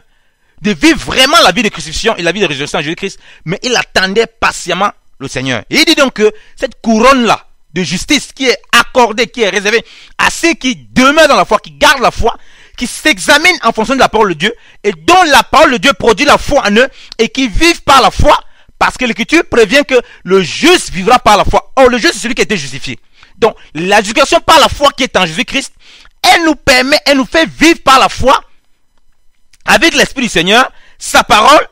de vivre vraiment la vie de crucifixion et la vie de résurrection en Jésus-Christ, mais il attendait patiemment le Seigneur. Et il dit donc que cette couronne-là de justice qui est accordée, qui est réservée à ceux qui demeurent dans la foi, qui gardent la foi, qui s'examinent en fonction de la parole de Dieu, et dont la parole de Dieu produit la foi en eux, et qui vivent par la foi, parce que l'Écriture prévient que le juste vivra par la foi. Or, le juste, c'est celui qui a été justifié. Donc, la justification par la foi qui est en Jésus-Christ, elle nous permet, elle nous fait vivre par la foi, avec l'Esprit du Seigneur, sa parole,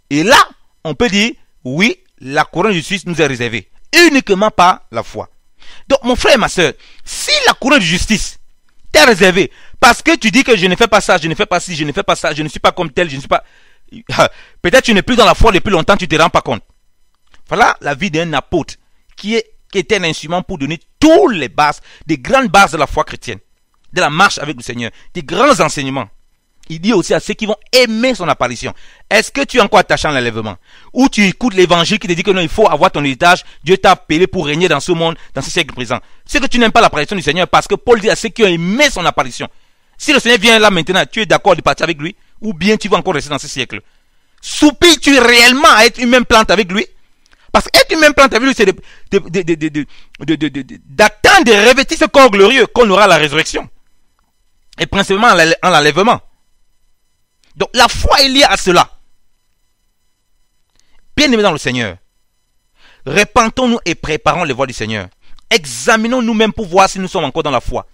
et là, on peut dire, oui, la couronne de justice nous est réservée, uniquement par la foi. Donc, mon frère et ma soeur, si la couronne de justice t'est réservée, parce que tu dis que je ne fais pas ça, je ne fais pas ci, je ne fais pas ça, je ne suis pas comme tel, je ne suis pas... Peut-être tu n'es plus dans la foi depuis longtemps, tu ne te rends pas compte. Voilà la vie d'un apôtre qui était un instrument pour donner toutes les bases, des grandes bases de la foi chrétienne, de la marche avec le Seigneur, des grands enseignements. Il dit aussi à ceux qui vont aimer son apparition. Est-ce que tu es encore attaché à l'enlèvement? Ou tu écoutes l'évangile qui te dit que non, il faut avoir ton héritage, Dieu t'a appelé pour régner dans ce monde, dans ce siècle présent. C'est que tu n'aimes pas l'apparition du Seigneur parce que Paul dit à ceux qui ont aimé son apparition. Si le Seigneur vient là maintenant, tu es d'accord de partir avec lui? Ou bien tu vas encore rester dans ce siècle? Soupires-tu réellement à être une même plante avec lui? Parce qu'être une même plante avec lui, c'est d'attendre de revêtir ce corps glorieux qu'on aura à la résurrection. Et principalement en l'enlèvement. Donc la foi est liée à cela. Bien-aimés dans le Seigneur, repentons-nous et préparons les voies du Seigneur. Examinons nous-mêmes pour voir si nous sommes encore dans la foi.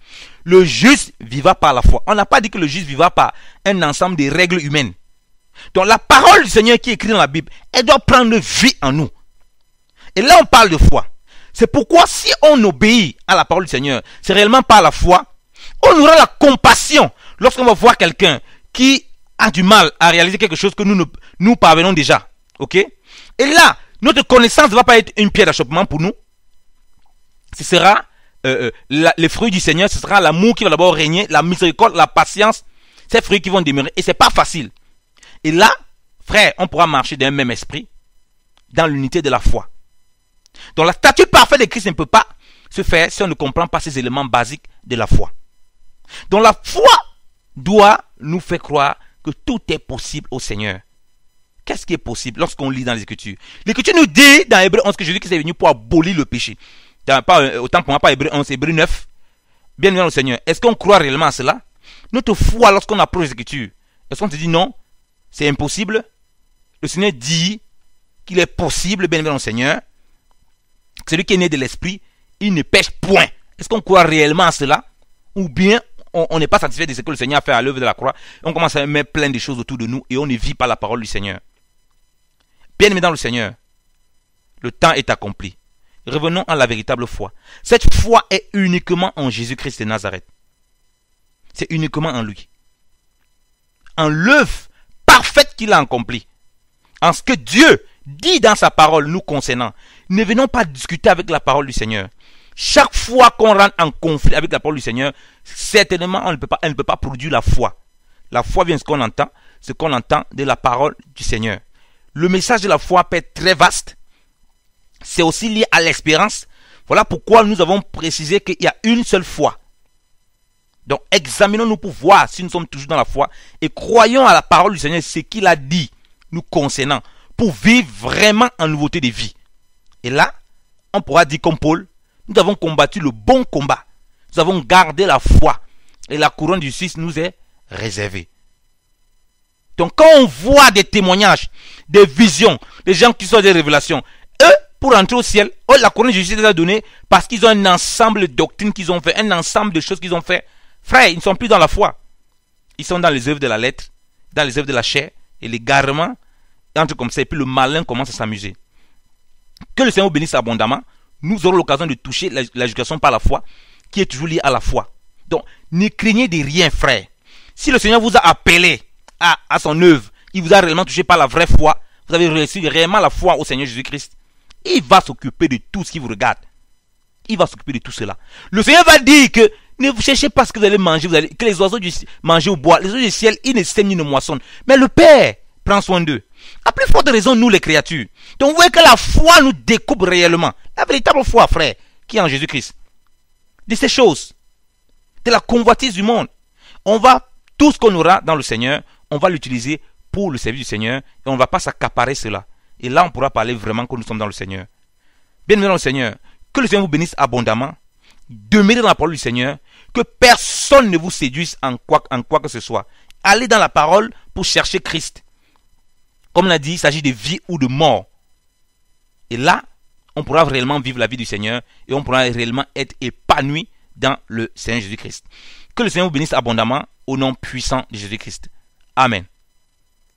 Le juste vivra par la foi. On n'a pas dit que le juste vivra par un ensemble de règles humaines. Donc la parole du Seigneur qui est écrite dans la Bible, elle doit prendre vie en nous. Et là on parle de foi. C'est pourquoi si on obéit à la parole du Seigneur, c'est réellement par la foi, on aura la compassion lorsqu'on va voir quelqu'un qui a du mal à réaliser quelque chose que nous parvenons déjà. Ok? Et là, notre connaissance ne va pas être une pierre d'achoppement pour nous. Ce sera les fruits du Seigneur, ce sera l'amour qui va d'abord régner, la miséricorde, la patience, ces fruits qui vont demeurer. Et c'est pas facile. Et là, frère, on pourra marcher d'un même esprit, dans l'unité de la foi. Donc la statue parfaite de Christ ne peut pas se faire si on ne comprend pas ces éléments basiques de la foi. Donc la foi doit nous faire croire que tout est possible au Seigneur. Qu'est-ce qui est possible lorsqu'on lit dans les Écritures? L'Écriture nous dit dans Hébreux 11 que Jésus-Christ est venu pour abolir le péché. Autant pour moi, pas Hébreux 11, Hébreux 9. Bien évidemment, le Seigneur. Est-ce qu'on croit réellement à cela? Notre foi, lorsqu'on approche les Écritures, est-ce qu'on te dit non, c'est impossible? Le Seigneur dit qu'il est possible, bien évidemment, le Seigneur. Celui qui est né de l'Esprit, il ne pêche point. Est-ce qu'on croit réellement à cela? Ou bien on n'est pas satisfait de ce que le Seigneur a fait à l'œuvre de la croix. On commence à mettre plein de choses autour de nous et on ne vit pas la parole du Seigneur. Bien aimé dans le Seigneur, le temps est accompli. Revenons à la véritable foi. Cette foi est uniquement en Jésus-Christ de Nazareth. C'est uniquement en lui. En l'œuvre parfaite qu'il a accomplie. en ce que Dieu dit dans sa parole nous concernant. Ne venons pas discuter avec la parole du Seigneur. Chaque fois qu'on rentre en conflit avec la parole du Seigneur, certainement elle ne peut pas produire la foi. La foi vient de ce qu'on entend de la parole du Seigneur. Le message de la foi peut être très vaste. C'est aussi lié à l'espérance. Voilà pourquoi nous avons précisé qu'il y a une seule foi. Donc examinons-nous pour voir si nous sommes toujours dans la foi et croyons à la parole du Seigneur, ce qu'il a dit nous concernant, pour vivre vraiment en nouveauté de vie. Et là, on pourra dire comme Paul, nous avons combattu le bon combat. Nous avons gardé la foi. Et la couronne de justice nous est réservée. Donc quand on voit des témoignages, des visions, des gens qui sont des révélations, eux, pour entrer au ciel, la couronne de justice les a donnée parce qu'ils ont un ensemble de doctrines qu'ils ont fait, un ensemble de choses qu'ils ont fait. Frère, ils ne sont plus dans la foi. Ils sont dans les œuvres de la lettre, dans les œuvres de la chair, et l'égarement entre comme ça, et puis le malin commence à s'amuser. Que le Seigneur vous bénisse abondamment. Nous aurons l'occasion de toucher la justification par la foi, qui est toujours liée à la foi. Donc, ne craignez de rien, frère. Si le Seigneur vous a appelé à son œuvre, il vous a réellement touché par la vraie foi, vous avez reçu réellement la foi au Seigneur Jésus-Christ, il va s'occuper de tout ce qui vous regarde. Il va s'occuper de tout cela. Le Seigneur va dire que ne vous cherchez pas ce que vous allez manger, que les oiseaux mangent ou boivent. Les oiseaux du ciel, ils ne sèment ni ne moissonnent. Mais le Père prend soin d'eux. À plus forte raison, nous les créatures. Donc vous voyez que la foi nous découpe réellement. La véritable foi, frère, qui est en Jésus-Christ. De ces choses, de la convoitise du monde. Tout ce qu'on aura dans le Seigneur, on va l'utiliser pour le service du Seigneur et on ne va pas s'accaparer cela. Et là, on pourra parler vraiment que nous sommes dans le Seigneur. Bien-aimés dans le Seigneur, que le Seigneur vous bénisse abondamment. Demeurez dans la parole du Seigneur. Que personne ne vous séduise en quoi que ce soit. Allez dans la parole pour chercher Christ. Comme on l'a dit, il s'agit de vie ou de mort. Et là, on pourra réellement vivre la vie du Seigneur et on pourra réellement être épanoui dans le Seigneur Jésus-Christ. Que le Seigneur vous bénisse abondamment au nom puissant de Jésus-Christ. Amen.